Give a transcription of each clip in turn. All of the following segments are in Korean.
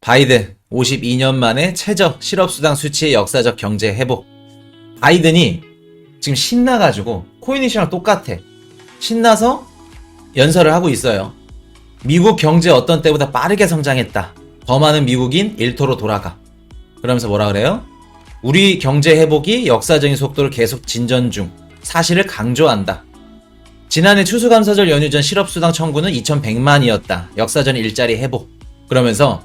바이든 52년 만에 최저 실업수당 수치의 역사적 경제 회복. 바이든이 지금 신나가지고 코인이시랑 똑같아. 신나서 연설을 하고 있어요. 미국 경제 어떤 때보다 빠르게 성장했다. 더 많은 미국인 일터로 돌아가. 그러면서 뭐라 그래요? 우리 경제 회복이 역사적인 속도를 계속 진전 중. 사실을 강조한다. 지난해 추수감사절 연휴 전 실업수당 청구는 2100만이었다. 역사전 일자리 회복. 그러면서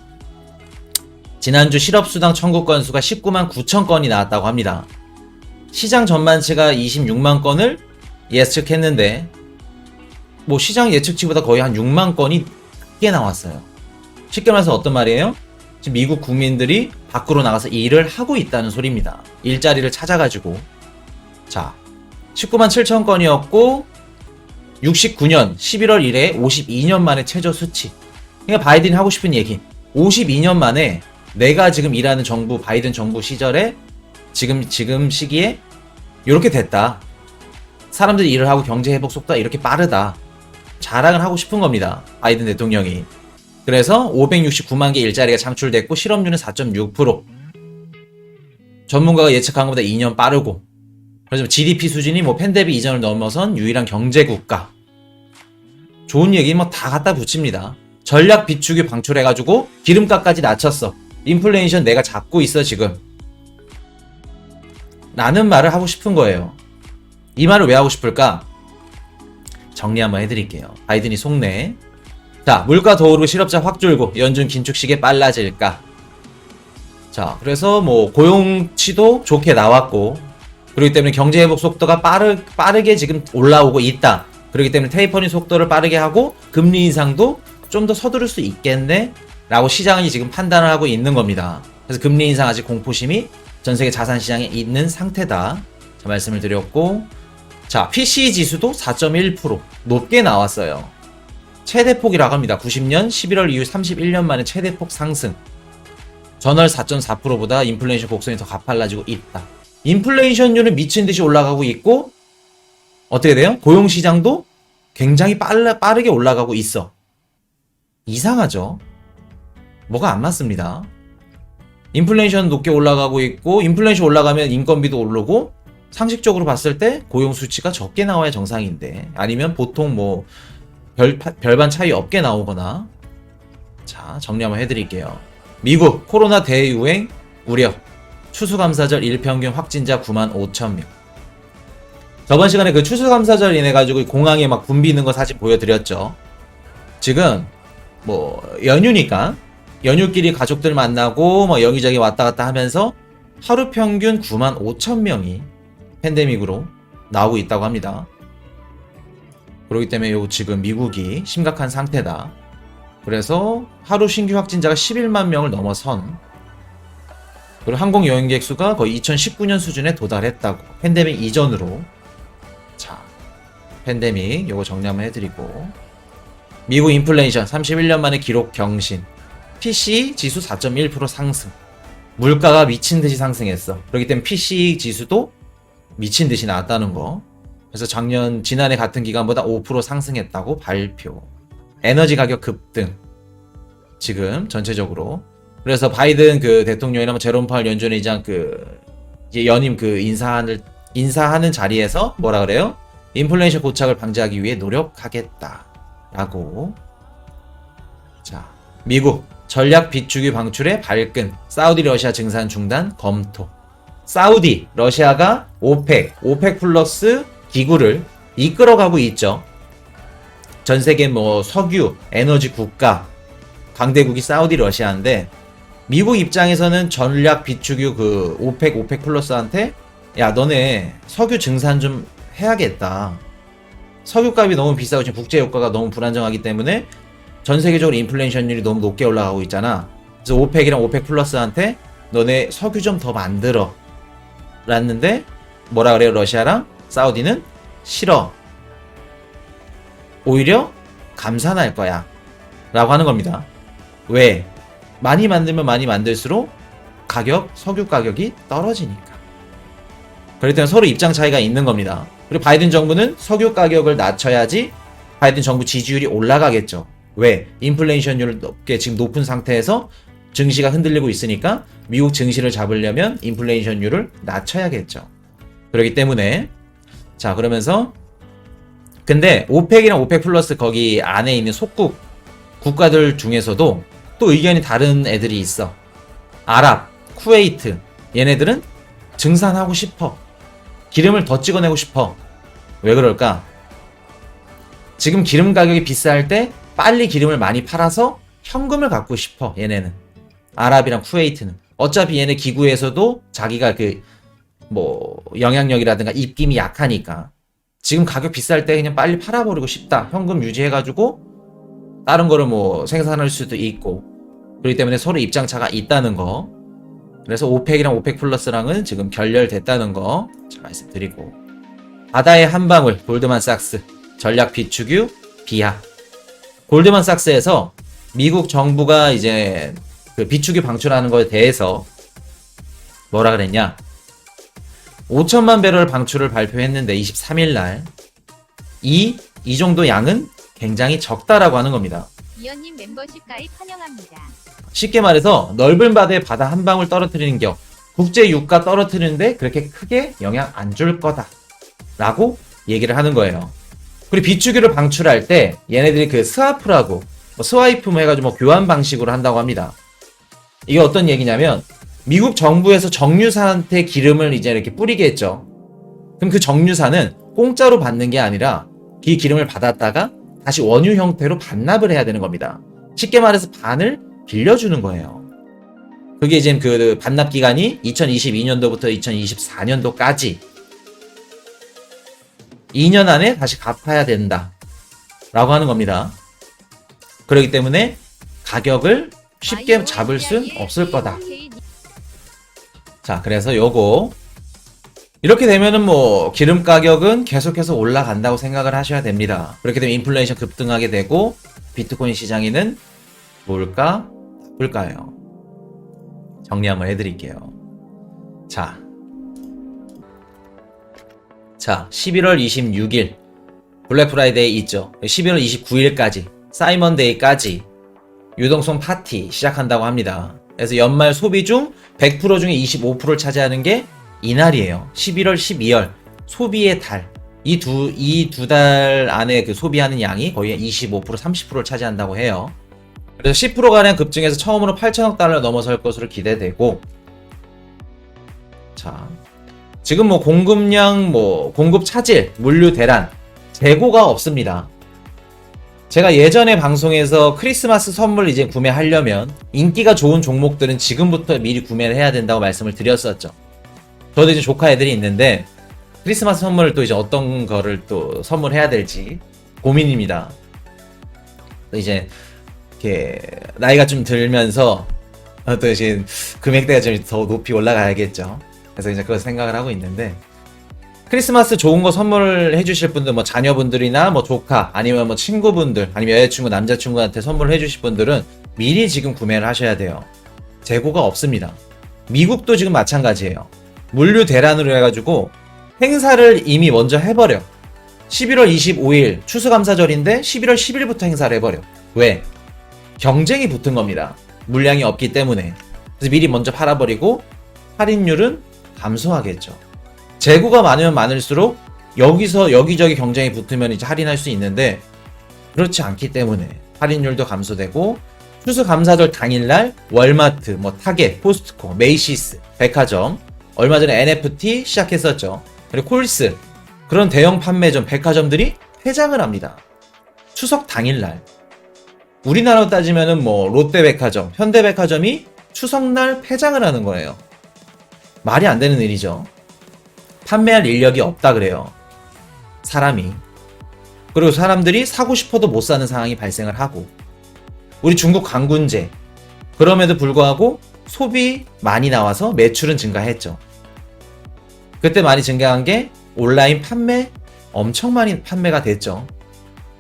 지난주 실업수당 청구 건수가 19만 9천 건이 나왔다고 합니다. 시장 전반치가 26만 건을 예측했는데 뭐 시장 예측치보다 거의 한 6만 건이 크게 나왔어요. 쉽게 말해서 어떤 말이에요? 지금 미국 국민들이 밖으로 나가서 일을 하고 있다는 소리입니다. 일자리를 찾아가지고. 자, 19만 7천 건이었고 69년 11월 이래 52년 만에 최저 수치. 그러니까 바이든이 하고 싶은 얘기. 52년 만에 내가 지금 일하는 정부, 바이든 정부 시절에 지금 시기에 이렇게 됐다. 사람들이 일을 하고 경제 회복 속도가 이렇게 빠르다. 자랑을 하고 싶은 겁니다. 바이든 대통령이. 그래서 569만 개 일자리가 창출됐고 실업률은 4.6%. 전문가가 예측한 것보다 2년 빠르고. 그래서 GDP 수준이 뭐 팬데믹 이전을 넘어선 유일한 경제국가. 좋은 얘기 뭐 다 갖다 붙입니다. 전략 비축유 방출해가지고 기름값까지 낮췄어. 인플레이션 내가 잡고 있어 지금. 라는 말을 하고 싶은 거예요. 이 말을 왜 하고 싶을까? 정리 한번 해드릴게요. 바이든이 속내. 자, 물가 더 오르고 실업자 확 줄고 연준 긴축 시기에 빨라질까? 자, 그래서 뭐 고용치도 좋게 나왔고 그렇기 때문에 경제 회복 속도가 빠르게 지금 올라오고 있다. 그렇기 때문에 테이퍼링 속도를 빠르게 하고 금리 인상도 좀 더 서두를 수 있겠네? 라고 시장이 지금 판단을 하고 있는 겁니다. 그래서 금리 인상 아직 공포심이 전 세계 자산 시장에 있는 상태다. 자, 말씀을 드렸고, 자, PCE 지수도 4.1% 높게 나왔어요. 최대폭이라고 합니다. 90년 11월 이후 31년 만에 최대폭 상승. 전월 4.4%보다 인플레이션 곡선이 더 가팔라지고 있다. 인플레이션율은 미친 듯이 올라가고 있고 어떻게 돼요? 고용시장도 굉장히 빠르게 올라가고 있어. 이상하죠? 뭐가 안 맞습니다. 인플레이션 높게 올라가고 있고 인플레이션 올라가면 인건비도 오르고 상식적으로 봤을 때 고용 수치가 적게 나와야 정상인데 아니면 보통 뭐 별반 차이 없게 나오거나. 자, 정리 한번 해드릴게요. 미국 코로나 대유행 우려. 추수감사절 일평균 확진자 9만 5천 명. 저번 시간에 그 추수감사절 인해가지고 공항에 막 붐비는 거 사진 보여드렸죠. 지금 뭐 연휴니까 연휴끼리 가족들 만나고 뭐 여기저기 왔다 갔다 하면서 하루 평균 9만 5천 명이 팬데믹으로 나오고 있다고 합니다. 그렇기 때문에 요 지금 미국이 심각한 상태다. 그래서 하루 신규 확진자가 11만 명을 넘어선, 그리고 항공 여행객 수가 거의 2019년 수준에 도달했다고. 팬데믹 이전으로. 자, 팬데믹 요거 정리 한번 해드리고, 미국 인플레이션 31년 만에 기록 경신. PCE 지수 4.1% 상승. 물가가 미친 듯이 상승했어. 그렇기 때문에 PCE 지수도 미친 듯이 나왔다는 거. 그래서 지난해 같은 기간보다 5% 상승했다고 발표. 에너지 가격 급등. 지금 전체적으로. 그래서 바이든 그 대통령이나 제롬 파월 연준 의장 이제 연임 인사하는 자리에서 뭐라 그래요? 인플레이션 고착을 방지하기 위해 노력하겠다라고. 자, 미국 전략 비축유 방출에 발끈. 사우디 러시아 증산 중단 검토. 사우디 러시아가 오펙 플러스 기구를 이끌어가고 있죠. 전 세계 뭐 석유 에너지 국가 강대국이 사우디 러시아인데, 미국 입장에서는 전략 비축유 오펙 플러스한테 야, 너네 석유 증산 좀 해야겠다. 석유값이 너무 비싸고 지금 국제 유가가 너무 불안정하기 때문에 전 세계적으로 인플레이션율이 너무 높게 올라가고 있잖아. 그래서 오펙이랑 오펙 플러스한테 너네 석유 좀 더 만들어 랐는데 뭐라 그래요? 러시아랑 사우디는 싫어. 오히려 감산할 거야 라고 하는 겁니다. 왜? 많이 만들면 많이 만들수록 석유 가격이 떨어지니까. 그렇기 때문에 서로 입장 차이가 있는 겁니다. 그리고 바이든 정부는 석유 가격을 낮춰야지 바이든 정부 지지율이 올라가겠죠. 왜? 인플레이션율을 지금 높은 상태에서 증시가 흔들리고 있으니까 미국 증시를 잡으려면 인플레이션율을 낮춰야겠죠. 그렇기 때문에 자 그러면서 근데 오펙이랑 오펙 플러스 거기 안에 있는 속국 국가들 중에서도 또 의견이 다른 애들이 있어. 아랍, 쿠웨이트 얘네들은 증산하고 싶어. 기름을 더 찍어내고 싶어. 왜 그럴까? 지금 기름 가격이 비쌀 때 빨리 기름을 많이 팔아서 현금을 갖고 싶어. 얘네는 아랍이랑 쿠웨이트는 어차피 얘네 기구에서도 자기가 그 뭐 영향력이라든가 입김이 약하니까 지금 가격 비쌀 때 그냥 빨리 팔아버리고 싶다. 현금 유지해가지고 다른 거를 뭐 생산할 수도 있고 그렇기 때문에 서로 입장차가 있다는 거. 그래서 오펙이랑 오펙 플러스랑은 지금 결렬됐다는 거 말씀드리고 바다의 한 방울 골드만삭스 전략 비축유 비하 골드만삭스에서 미국 정부가 이제 그 비축유 방출하는 거에 대해서 뭐라 그랬냐 5천만 배럴 방출을 발표했는데 23일 날 이 정도 양은 굉장히 적다라고 하는 겁니다. 이현님 멤버십 가입 환영합니다. 쉽게 말해서 넓은 바다에 바다 한 방울 떨어뜨리는 겨 국제 유가 떨어뜨리는데 그렇게 크게 영향 안 줄 거다 라고 얘기를 하는 거예요. 그리고 비축유를 방출할 때 얘네들이 그 스와프라고 스와이프 해가지고 뭐 교환 방식으로 한다고 합니다. 이게 어떤 얘기냐면 미국 정부에서 정유사한테 기름을 이제 이렇게 뿌리겠죠. 그럼 그 정유사는 공짜로 받는 게 아니라 이 기름을 받았다가 다시 원유 형태로 반납을 해야 되는 겁니다. 쉽게 말해서 반을 빌려주는 거예요. 그게 지금 그 반납 기간이 2022년도부터 2024년도까지 2년 안에 다시 갚아야 된다 라고 하는 겁니다. 그렇기 때문에 가격을 쉽게 잡을 순 없을 거다. 자, 그래서 요거 이렇게 되면은 뭐 기름 가격은 계속해서 올라간다고 생각을 하셔야 됩니다. 그렇게 되면 인플레이션 급등하게 되고 비트코인 시장에는 뭘까? 나쁠까요? 정리 한번 해드릴게요. 자, 11월 26일 블랙 프라이데이 있죠. 11월 29일까지 사이먼데이까지 유동성 파티 시작한다고 합니다. 그래서 연말 소비 중 100% 중에 25%를 차지하는 게 이날이에요. 11월, 12월 소비의 달. 이 두 달 안에 그 소비하는 양이 거의 25%, 30%를 차지한다고 해요. 그래서 10%가량 급증해서 처음으로 8천억 달러를 넘어설 것으로 기대되고, 자, 지금 뭐 공급량, 뭐 공급 차질, 물류 대란, 재고가 없습니다. 제가 예전에 방송에서 크리스마스 선물 이제 구매하려면 인기가 좋은 종목들은 지금부터 미리 구매를 해야 된다고 말씀을 드렸었죠. 저도 이제 조카 애들이 있는데 크리스마스 선물을 또 이제 어떤 거를 또 선물해야 될지 고민입니다. 또 이제 이렇게 나이가 좀 들면서 또 이제 금액대가 좀 더 높이 올라가야겠죠. 그래서 이제 그걸 생각을 하고 있는데 크리스마스 좋은 거 선물해 주실 분들 뭐 자녀분들이나 뭐 조카 아니면 뭐 친구분들 아니면 여자친구 남자친구한테 선물해 주실 분들은 미리 지금 구매를 하셔야 돼요. 재고가 없습니다. 미국도 지금 마찬가지예요. 물류 대란으로 해가지고 행사를 이미 먼저 해버려. 11월 25일 추수감사절인데 11월 10일부터 행사를 해버려. 왜? 경쟁이 붙은 겁니다. 물량이 없기 때문에. 그래서 미리 먼저 팔아버리고 할인율은 감소하겠죠. 재고가 많으면 많을수록 여기서 여기저기 경쟁이 붙으면 이제 할인할 수 있는데 그렇지 않기 때문에 할인율도 감소되고 추수감사절 당일날 월마트, 뭐 타겟, 포스트코, 메이시스, 백화점 얼마 전에 NFT 시작했었죠. 그리고 콜스 그런 대형 판매점, 백화점들이 폐장을 합니다. 추석 당일날. 우리나라로 따지면은 뭐 롯데백화점, 현대백화점이 추석날 폐장을 하는 거예요. 말이 안 되는 일이죠. 판매할 인력이 없다 그래요. 사람이. 그리고 사람들이 사고 싶어도 못 사는 상황이 발생을 하고 우리 중국 강군제 그럼에도 불구하고 소비 많이 나와서 매출은 증가했죠. 그때 많이 증가한 게 온라인 판매 엄청 많이 판매가 됐죠.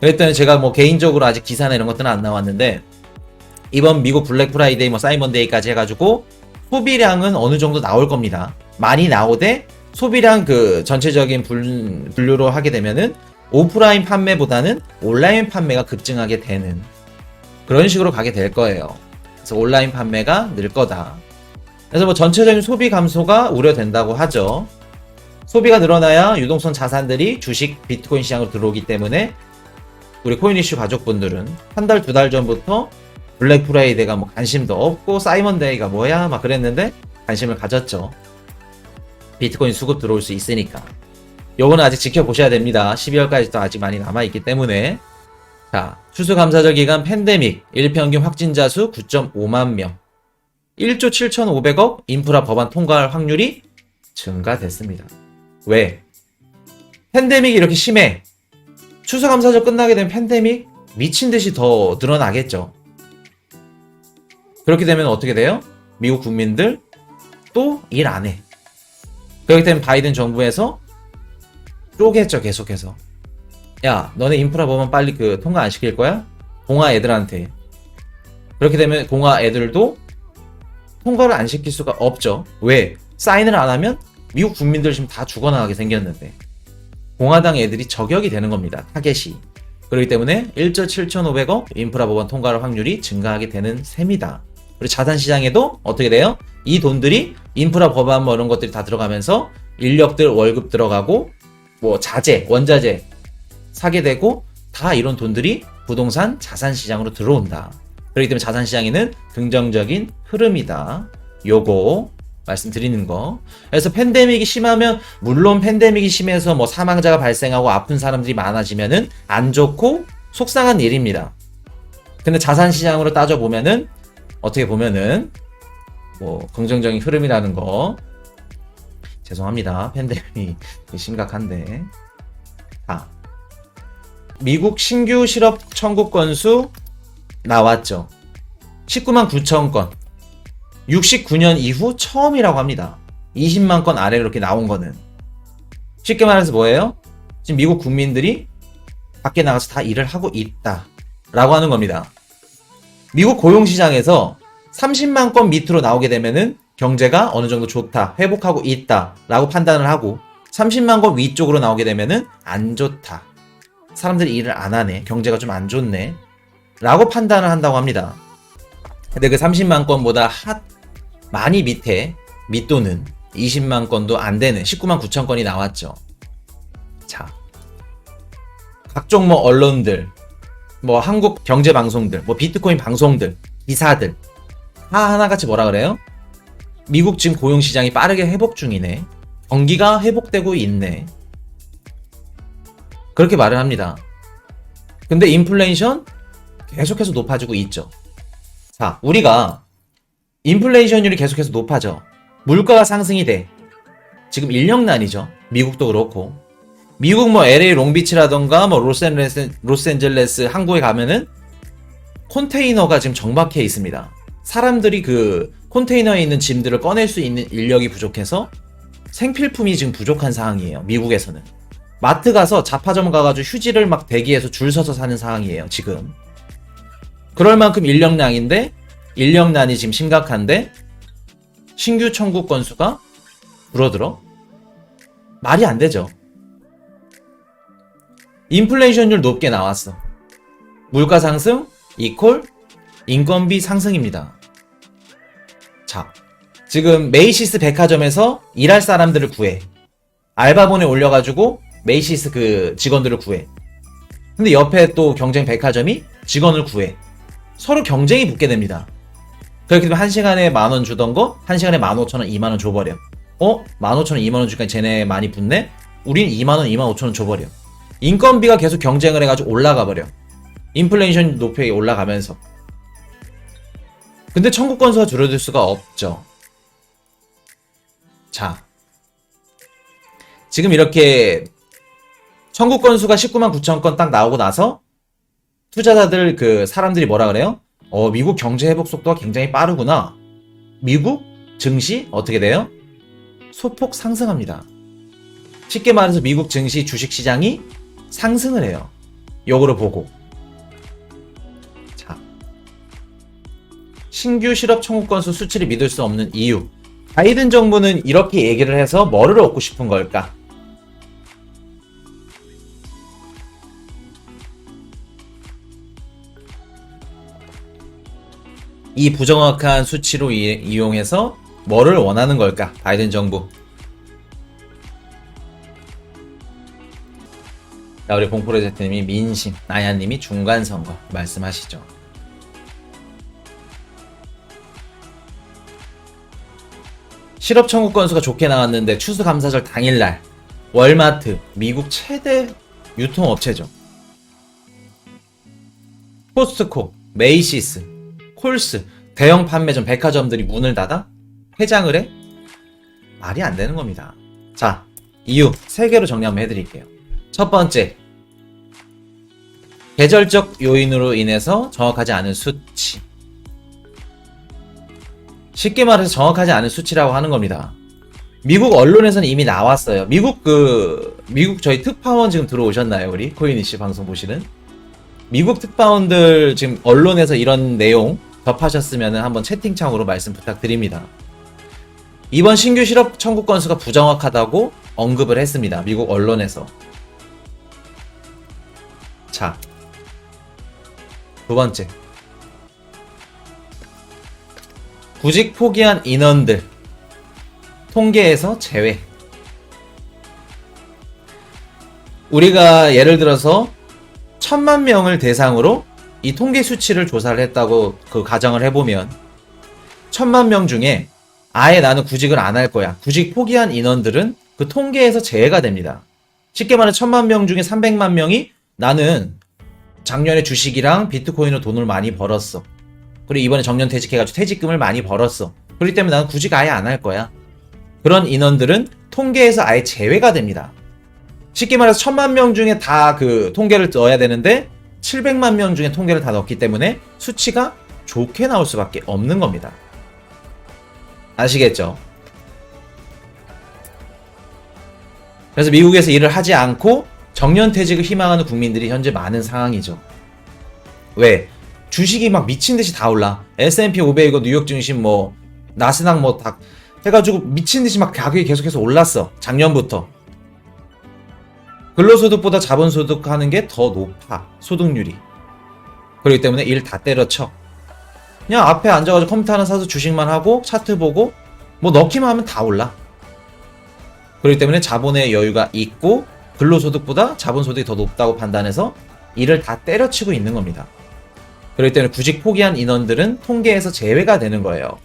그랬더니 제가 뭐 개인적으로 아직 기사나 이런 것들은 안 나왔는데 이번 미국 블랙 프라이데이 뭐 사이먼데이까지 해가지고 소비량은 어느 정도 나올 겁니다. 많이 나오되 소비량 그 전체적인 분류로 하게 되면은 오프라인 판매보다는 온라인 판매가 급증하게 되는 그런 식으로 가게 될 거예요. 그래서 온라인 판매가 늘 거다. 그래서 뭐 전체적인 소비 감소가 우려된다고 하죠. 소비가 늘어나야 유동성 자산들이 주식, 비트코인 시장으로 들어오기 때문에 우리 코인이슈 가족분들은 한 달, 두 달 전부터 블랙 프라이데이가 뭐 관심도 없고 사이먼데이가 뭐야 막 그랬는데 관심을 가졌죠. 비트코인 수급 들어올 수 있으니까. 요거는 아직 지켜보셔야 됩니다. 12월까지도 아직 많이 남아있기 때문에. 자, 추수감사절 기간 팬데믹 일평균 확진자 수 9.5만 명, 1조 7,500억 인프라 법안 통과할 확률이 증가됐습니다. 왜? 팬데믹이 이렇게 심해. 추수감사절 끝나게 되면 팬데믹 미친듯이 더 늘어나겠죠. 그렇게 되면 어떻게 돼요? 미국 국민들 또 일 안 해. 그렇기 때문에 바이든 정부에서 쪼겠죠, 계속해서. 야, 너네 인프라 법안 빨리 통과 안 시킬 거야? 공화 애들한테. 그렇게 되면 공화 애들도 통과를 안 시킬 수가 없죠. 왜? 사인을 안 하면 미국 국민들 지금 다 죽어나가게 생겼는데. 공화당 애들이 저격이 되는 겁니다. 타겟이. 그렇기 때문에 1조 7,500억 인프라 법안 통과할 확률이 증가하게 되는 셈이다. 그리고 자산시장에도 어떻게 돼요? 이 돈들이 인프라 법안 뭐 이런 것들이 다 들어가면서 인력들 월급 들어가고 뭐 자재, 원자재 사게 되고 다 이런 돈들이 부동산 자산시장으로 들어온다. 그렇기 때문에 자산시장에는 긍정적인 흐름이다. 요거 말씀드리는 거. 그래서 팬데믹이 심하면 물론 팬데믹이 심해서 뭐 사망자가 발생하고 아픈 사람들이 많아지면은 안 좋고 속상한 일입니다. 근데 자산시장으로 따져보면은 어떻게 보면은 뭐 긍정적인 흐름이라는 거. 죄송합니다. 팬데믹이 심각한데. 자, 미국 신규 실업 청구 건수 나왔죠. 19만 9천 건. 69년 이후 처음이라고 합니다. 20만 건 아래로 이렇게 나온 거는. 쉽게 말해서 뭐예요? 지금 미국 국민들이 밖에 나가서 다 일을 하고 있다 라고 하는 겁니다. 미국 고용시장에서 30만 건 밑으로 나오게 되면은 경제가 어느 정도 좋다, 회복하고 있다 라고 판단을 하고 30만 건 위쪽으로 나오게 되면은 안 좋다, 사람들이 일을 안 하네, 경제가 좀 안 좋네 라고 판단을 한다고 합니다. 근데 그 30만 건보다 많이 밑도는 20만 건도 안 되는 19만 9천 건이 나왔죠. 자, 각종 뭐 언론들, 뭐 한국 경제 방송들, 뭐 비트코인 방송들, 기사들 다 하나같이 뭐라 그래요? 미국 지금 고용시장이 빠르게 회복 중이네. 경기가 회복되고 있네. 그렇게 말을 합니다. 근데 인플레이션 계속해서 높아지고 있죠. 자, 우리가 인플레이션율이 계속해서 높아져. 물가가 상승이 돼. 지금 인력난이죠. 미국도 그렇고. 미국 뭐 LA 롱비치라던가 뭐 로스앤젤레스 항구에 가면은 컨테이너가 지금 정박해 있습니다. 사람들이 그 컨테이너에 있는 짐들을 꺼낼 수 있는 인력이 부족해서 생필품이 지금 부족한 상황이에요. 미국에서는. 마트 가서 잡화점 가가지고 휴지를 막 대기해서 줄 서서 사는 상황이에요. 지금. 그럴 만큼 인력난이 지금 심각한데 신규 청구 건수가 줄어들어? 말이 안 되죠. 인플레이션율 높게 나왔어. 물가 상승 이퀄 인건비 상승입니다. 자, 지금 메이시스 백화점에서 일할 사람들을 구해. 알바본에 올려가지고 메이시스 그 직원들을 구해. 근데 옆에 또 경쟁 백화점이 직원을 구해. 서로 경쟁이 붙게 됩니다. 그렇게 되면 1시간에 10,000원 주던 거 1시간에 15,000원, 20,000원 줘버려. 15,000원, 20,000원 주니까 쟤네 많이 붙네? 우린 20,000원, 25,000원 줘버려. 인건비가 계속 경쟁을 해가지고 올라가 버려. 인플레이션 높이 올라가면서. 근데 청구 건수가 줄어들 수가 없죠. 자, 지금 이렇게 청구 건수가 19만 9천 건 딱 나오고 나서 투자자들 사람들이 뭐라 그래요? 미국 경제 회복 속도가 굉장히 빠르구나. 미국 증시 어떻게 돼요? 소폭 상승합니다. 쉽게 말해서 미국 증시 주식 시장이 상승을 해요. 요거를 보고. 자, 신규 실업 청구 건수 수치를 믿을 수 없는 이유. 바이든 정부는 이렇게 얘기를 해서 뭐를 얻고 싶은 걸까? 이 부정확한 수치로 이용해서 뭐를 원하는 걸까? 바이든 정부. 자, 우리 봉프로젝트님이 민심, 나야님이 중간선거 말씀하시죠. 실업 청구 건수가 좋게 나왔는데 추수감사절 당일날 월마트, 미국 최대 유통업체죠. 코스트코, 메이시스, 콜스, 대형 판매점, 백화점들이 문을 닫아 해장을 해? 말이 안 되는 겁니다. 자, 이유 3개로 정리 한번 해드릴게요. 첫 번째, 계절적 요인으로 인해서 정확하지 않은 수치. 쉽게 말해서 정확하지 않은 수치라고 하는 겁니다. 미국 언론에서는 이미 나왔어요. 미국 저희 특파원 지금 들어오셨나요? 우리 코인이씨 방송 보시는? 미국 특파원들 지금 언론에서 이런 내용 접하셨으면 한번 채팅창으로 말씀 부탁드립니다. 이번 신규 실업 청구 건수가 부정확하다고 언급을 했습니다. 미국 언론에서. 자, 두 번째. 구직 포기한 인원들 통계에서 제외. 우리가 예를 들어서 1000만 명을 대상으로 이 통계 수치를 조사를 했다고 그 가정을 해보면 1000만 명 중에 아예 나는 구직을 안 할 거야. 구직 포기한 인원들은 그 통계에서 제외가 됩니다. 쉽게 말해 1000만 명 중에 300만 명이 나는 작년에 주식이랑 비트코인으로 돈을 많이 벌었어. 그리고 이번에 정년 퇴직해가지고 퇴직금을 많이 벌었어. 그렇기 때문에 나는 구직 아예 안 할 거야. 그런 인원들은 통계에서 아예 제외가 됩니다. 쉽게 말해서 1000만 명 중에 다 그 통계를 넣어야 되는데 700만 명 중에 통계를 다 넣기 때문에 수치가 좋게 나올 수밖에 없는 겁니다. 아시겠죠? 그래서 미국에서 일을 하지 않고 정년퇴직을 희망하는 국민들이 현재 많은 상황이죠. 왜? 주식이 막 미친듯이 다 올라. S&P 500이고 뉴욕 증시 뭐 나스닥 뭐 다 해가지고 미친듯이 막 가격이 계속해서 올랐어. 작년부터. 근로소득보다 자본소득 하는 게 더 높아. 소득률이. 그렇기 때문에 일 다 때려쳐. 그냥 앞에 앉아가지고 컴퓨터 하나 사서 주식만 하고 차트 보고 뭐 넣기만 하면 다 올라. 그렇기 때문에 자본의 여유가 있고 근로소득보다 자본소득이 더 높다고 판단해서 일을 다 때려치고 있는 겁니다. 그렇기 때문에 구직 포기한 인원들은 통계에서 제외가 되는 거예요.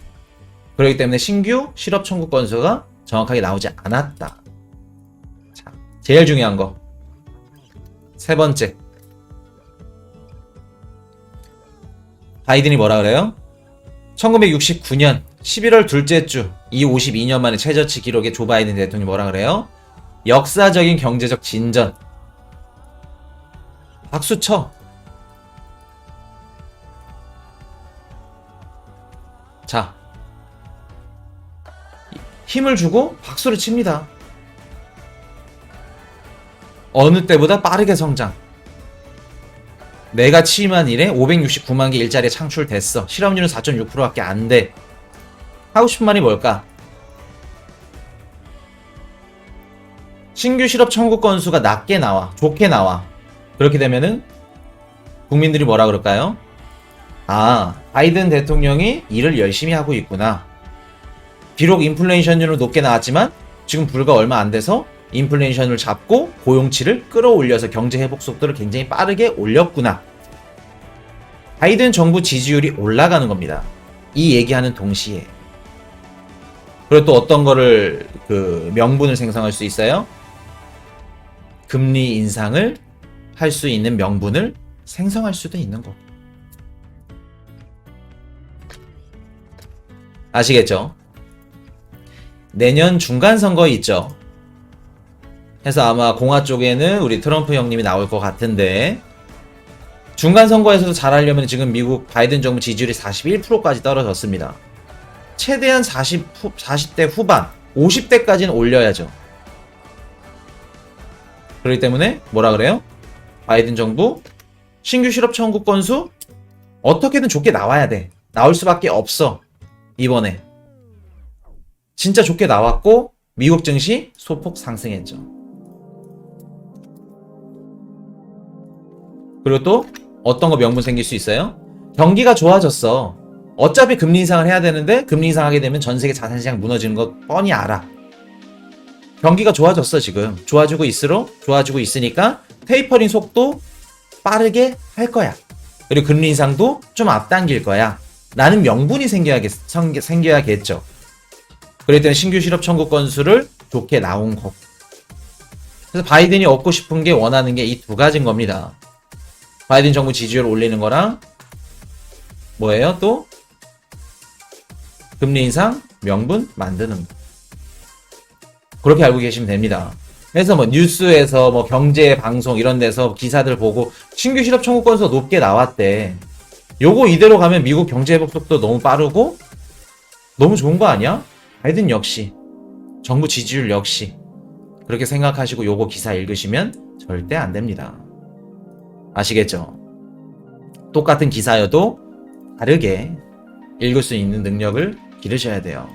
그렇기 때문에 신규 실업 청구 건수가 정확하게 나오지 않았다. 자, 제일 중요한 거. 세 번째. 바이든이 뭐라 그래요? 1969년 11월 둘째 주, 이 52년 만에 최저치 기록의 조 바이든 대통령이 뭐라 그래요? 역사적인 경제적 진전. 박수 쳐. 자, 힘을 주고 박수를 칩니다. 어느 때보다 빠르게 성장. 내가 취임한 이래 569만 개 일자리 창출됐어. 실업률은 4.6%밖에 안 돼. 하고 싶은 말이 뭘까? 신규 실업 청구 건수가 낮게 나와. 좋게 나와. 그렇게 되면은 국민들이 뭐라 그럴까요? 아, 바이든 대통령이 일을 열심히 하고 있구나. 비록 인플레이션율은 높게 나왔지만 지금 불과 얼마 안 돼서 인플레이션을 잡고 고용치를 끌어올려서 경제 회복 속도를 굉장히 빠르게 올렸구나. 바이든 정부 지지율이 올라가는 겁니다. 이 얘기하는 동시에. 그리고 또 어떤 거를 명분을 생성할 수 있어요? 금리 인상을 할 수 있는 명분을 생성할 수도 있는 거. 아시겠죠? 내년 중간선거 있죠. 해서 아마 공화 쪽에는 우리 트럼프 형님이 나올 것 같은데 중간선거에서도 잘하려면 지금 미국 바이든 정부 지지율이 41%까지 떨어졌습니다. 최대한 40대 후반, 50대까지는 올려야죠. 그렇기 때문에 뭐라 그래요? 바이든 정부 신규 실업 청구 건수 어떻게든 좋게 나와야 돼. 나올 수밖에 없어. 이번에 진짜 좋게 나왔고 미국 증시 소폭 상승했죠. 그리고 또 어떤 거 명분 생길 수 있어요? 경기가 좋아졌어. 어차피 금리 인상을 해야 되는데 금리 인상하게 되면 전 세계 자산시장 무너지는 거 뻔히 알아. 경기가 좋아졌어 지금. 좋아지고 있으니까 테이퍼링 속도 빠르게 할 거야. 그리고 금리 인상도 좀 앞당길 거야. 라는 명분이 생겨야겠죠. 그렇기 때문에 신규 실업 청구 건수를 좋게 나온 거고. 그래서 바이든이 얻고 싶은 게 원하는 게 이 두 가지인 겁니다. 바이든 정부 지지율 올리는 거랑 뭐예요 또? 금리 인상 명분 만드는 거. 그렇게 알고 계시면 됩니다. 그래서 뭐 뉴스에서 뭐 경제 방송 이런 데서 기사들 보고 신규 실업 청구 건수가 높게 나왔대. 요거 이대로 가면 미국 경제 회복 속도 너무 빠르고 너무 좋은 거 아니야? 바이든 역시 정부 지지율 역시 그렇게 생각하시고 요거 기사 읽으시면 절대 안 됩니다. 아시겠죠? 똑같은 기사여도 다르게 읽을 수 있는 능력을 기르셔야 돼요.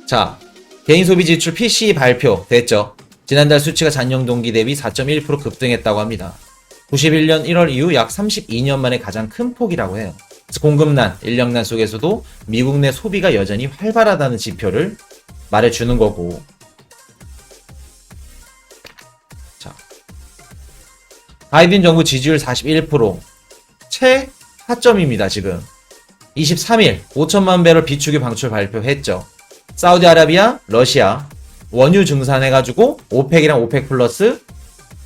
자, 개인 소비 지출 PCE 발표 됐죠? 지난달 수치가 전년 동기 대비 4.1% 급등했다고 합니다. 91년 1월 이후 약 32년 만에 가장 큰 폭이라고 해요. 공급난, 인력난 속에서도 미국 내 소비가 여전히 활발하다는 지표를 말해주는 거고. 자, 바이든 정부 지지율 41%, 최하점입니다 지금. 23일 5천만 배럴 비축유 방출 발표했죠. 사우디아라비아, 러시아 원유 증산해가지고 오펙이랑 오펙 플러스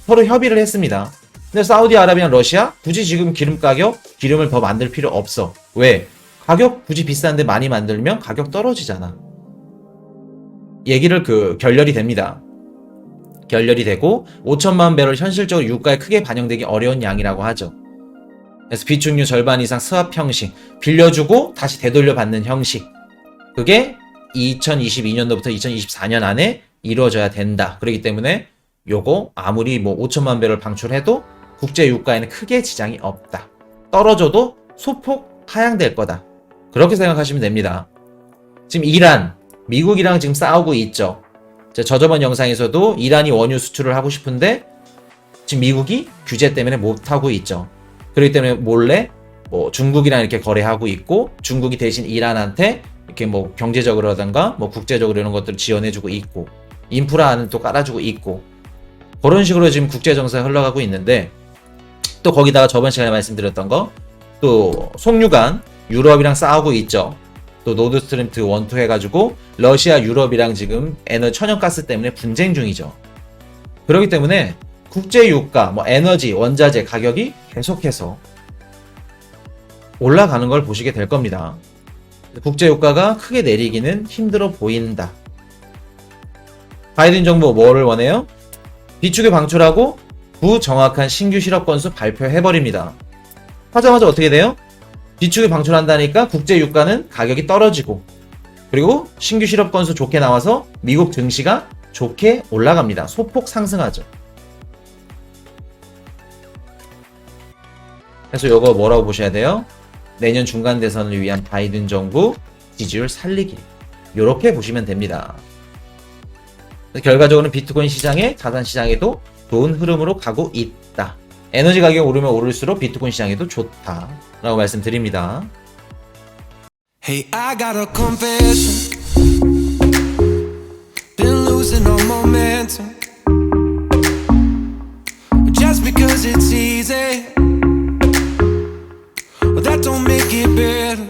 서로 협의를 했습니다. 근데 사우디아라비아랑 러시아 굳이 지금 기름을 더 만들 필요 없어. 왜? 가격 굳이 비싼데 많이 만들면 가격 떨어지잖아. 얘기를 결렬이 됩니다. 결렬이 되고 5천만 배럴 현실적으로 유가에 크게 반영되기 어려운 양이라고 하죠. 그래서 비축유 절반 이상 스왑 형식, 빌려주고 다시 되돌려 받는 형식. 그게 2022년도부터 2024년 안에 이루어져야 된다. 그렇기 때문에 요거 아무리 뭐 5천만 배럴 방출해도 국제 유가에는 크게 지장이 없다. 떨어져도 소폭 하향될 거다. 그렇게 생각하시면 됩니다. 지금 이란, 미국이랑 지금 싸우고 있죠. 저저번 영상에서도 이란이 원유 수출을 하고 싶은데 지금 미국이 규제 때문에 못하고 있죠. 그렇기 때문에 몰래 뭐 중국이랑 이렇게 거래하고 있고 중국이 대신 이란한테 이렇게 뭐 경제적으로라든가 뭐 국제적으로 이런 것들을 지원해주고 있고 인프라는 또 깔아주고 있고 그런 식으로 지금 국제정세가 흘러가고 있는데 또 거기다가 저번 시간에 말씀드렸던 거 또 송유관 유럽이랑 싸우고 있죠. 또 노드스트림 1, 2 해가지고 러시아 유럽이랑 지금 천연가스 때문에 분쟁 중이죠. 그렇기 때문에 국제 유가 뭐 에너지 원자재 가격이 계속해서 올라가는 걸 보시게 될 겁니다. 국제 유가가 크게 내리기는 힘들어 보인다. 바이든 정부 뭐를 원해요? 비축유 방출하고 부정확한 신규 실업 건수 발표해버립니다. 하자마자 어떻게 돼요? 비축유 방출한다니까 국제 유가는 가격이 떨어지고 그리고 신규 실업 건수 좋게 나와서 미국 증시가 좋게 올라갑니다. 소폭 상승하죠. 그래서 이거 뭐라고 보셔야 돼요? 내년 중간 대선을 위한 바이든 정부 지지율 살리기. 이렇게 보시면 됩니다. 결과적으로는 비트코인 시장에 자산 시장에도 좋은 흐름으로 가고 있다. 에너지 가격이 오르면 오를수록 비트코인 시장에도 좋다 라고 말씀드립니다. Hey, I got a confession. Been losing all momentum. Just because it's easy, that don't make it better.